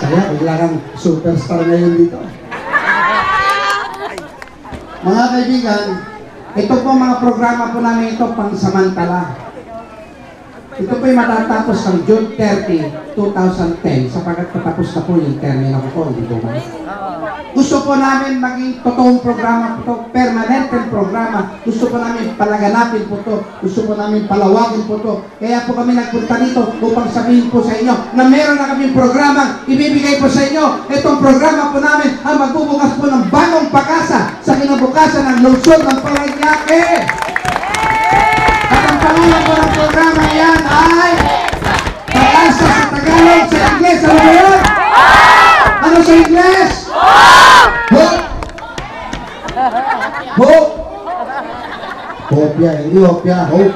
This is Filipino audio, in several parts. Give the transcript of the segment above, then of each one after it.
Saya, bigla kang superstar ngayon dito. Mga kaibigan, ito po mga programa po namin ito pangsamantala. Ito po yung matatapos ng June 30, 2010 sapagkat patapos na po yung termino ko, hindi po ba? Gusto po namin maging totoong programa po ito, permanenteng programa. Gusto po namin palaganapin po ito. Gusto po namin palawagin po ito. Kaya po kami nagpunta dito upang sabihin po sa inyo na meron na kaming programa ibibigay po sa inyo. Itong programa po namin ang magbubukas po ng bagong pag-asa sa kinabukasan ng lungsod ng Parañaque. At ang pangalan po ng programa yan ay Pag-asa sa Tagalog, sa Ingles. Ano ba yun? Ano sa Ingles? Hope! Hope! Hope yan, hindi hope yan, hope.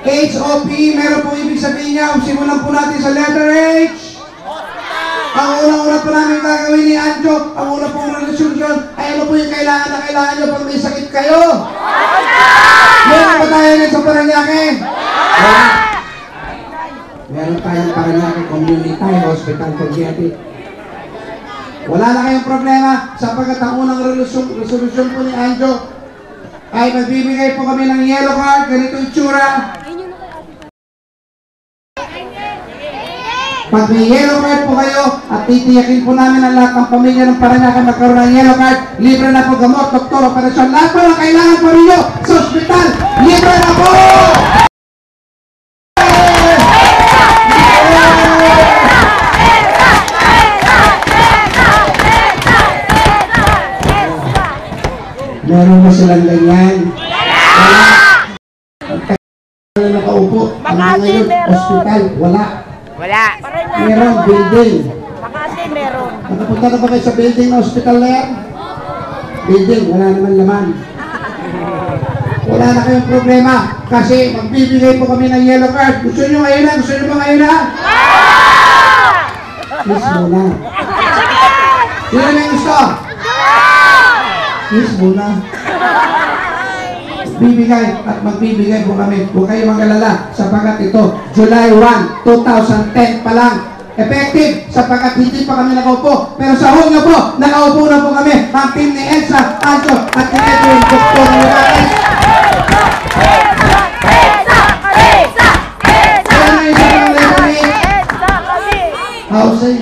H-O-P-E, meron po ibig sabihin niya. Simulan po natin sa letter H. Ang unang-una po namin gagawin ni Anjo, ang una pong resolusyon ay ano po yung kailangan na kailangan nyo pag may sakit kayo? Meron ba tayo ngayon sa Parañaque? Meron tayong Parañaque Community Hospital Community. Wala na kayong problema sapagkat ang unang resolusyon po ni Anjo ay magbibigay po kami ng yellow card, ganito yung tsura. Pag may yellow card po kayo at titiyakin po namin ang lahat ng pamilya ng Parañaque magkaroon ng yellow card, libre na po gamot, doktor, operasyon, lahat po ng kailangan po rin sa ospital, libre na po! Meron ba silang ganyan? Wala. Wala nakaupo. Makati meron. Hospital, wala. Wala. Meron, building. Makati meron. Nakapunta na ba kayo sa building na hospital na yan? Building, wala naman laman. Wala na kayong problema kasi magbibigay po kami ng yellow card. Gusto nyo ngayon na? Gusto nyo ba ngayon na? Miss muna. Sino na yung gusto? Miss muna. Bibigay at magbibigay po kami. Huwag kayo mag-alala sapagkat ito, July 1, 2010 pa lang. Effective sapagkat hindi pa kami nakaupo. Pero sa Hunyo po, nakaupo na po kami. Ang team ni Elsa, Anjo at ni Edwin, Dr. Morales. Ayan na isa ng letter housing.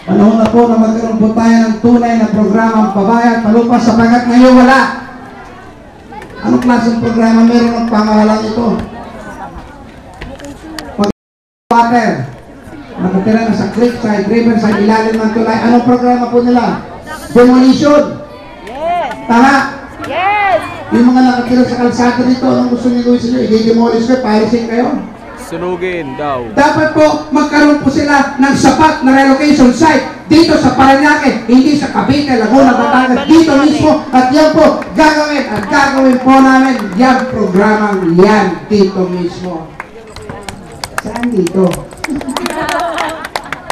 Panahon na po na magkaroon po tayo ng tunay na programang pabayad palupa sapagkat ngayon wala. Anong klaseng programa meron ng pangalan ito? Water. Nakatira na sa creek, sa river, sa ilalim ng tulay. Anong programa po nila? Demolition. Yes. Tama? Yes. Yung mga nakatira sa kalsada dito, anong gusto niyo gawin sa inyo? I-demolish kayo, palising kayo? Sunugin daw. Dapat po magkaroon po sila ng sapat na relocation site dito sa Parañaque, hindi sa Cavite, Laguna, Batangas, dito mismo. At yan po gagawin at gagawin po namin yan programang yan dito mismo. Saan dito?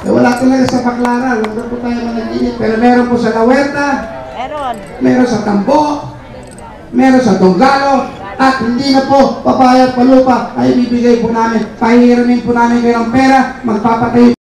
Wala talaga sa Baclaran, wala po tayo managinip. Pero meron po sa La Huerta, meron sa Tambo, meron sa Donggalo, at hindi na po pabayad palupa ay bibigay po namin. Pahihiramin po namin kayo ng pera, magpapatayo